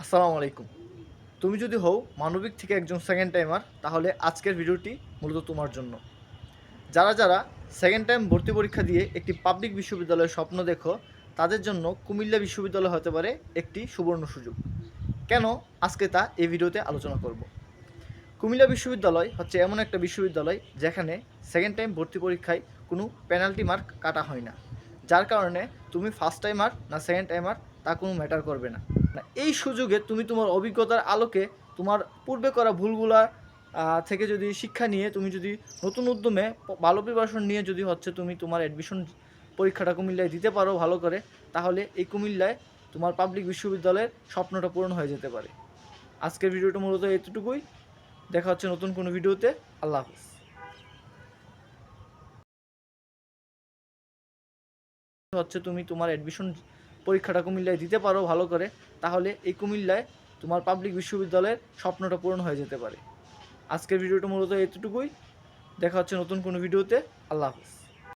আসসালামু আলাইকুম। তুমি যদি হও মানবিক থেকে একজন সেকেন্ড টাইমার তাহলে আজকের ভিডিওটি মূলত তোমার জন্য। যারা সেকেন্ড টাইম ভর্তি পরীক্ষা দিয়ে একটি পাবলিক বিশ্ববিদ্যালয়ের স্বপ্ন দেখো, তাদের জন্য কুমিল্লা বিশ্ববিদ্যালয় হতে পারে একটি সুবর্ণ সুযোগ। কেন? আজকে তা এই ভিডিওতে আলোচনা করব। কুমিল্লা বিশ্ববিদ্যালয় হচ্ছে এমন একটা বিশ্ববিদ্যালয় যেখানে সেকেন্ড টাইম ভর্তি পরীক্ষায় কোনো পেনাল্টি মার্ক কাটা হয় না। যার কারণে তুমি ফার্স্ট টাইমার না সেকেন্ড টাইমার তা কোনো ম্যাটার করবে না। এই সুযোগে তুমি তোমার অভিজ্ঞতার আলোকে তোমার পূর্বে করা ভুলগুলা থেকে যদি শিক্ষা নিয়ে তুমি যদি নতুন উদ্যমে ভালো প্রিপারেশন নিয়ে যদি হচ্ছে তুমি তোমার অ্যাডমিশন পরীক্ষাটা কুমিল্লায় দিতে পারো ভালো করে, তাহলে এই কুমিল্লায় তোমার পাবলিক বিশ্ববিদ্যালয়ের স্বপ্নটা পূরণ হয়ে যেতে পারে। আজকের ভিডিওটা মূলত এতটুকুই। দেখা হচ্ছে নতুন কোনো ভিডিওতে। আল্লাহ হাফিজ। হচ্ছে তুমি তোমার অ্যাডমিশন পরীক্ষাটা কুমিল্লায় দিতে পারো ভালো করে, তাহলে এই কুমিল্লায় তোমার পাবলিক বিশ্ববিদ্যালয়ের স্বপ্নটা পূরণ হয়ে যেতে পারে। আজকের ভিডিওটা মূলত এতটুকুই। দেখা হচ্ছে নতুন কোনো ভিডিওতে। আল্লাহ হাফিজ।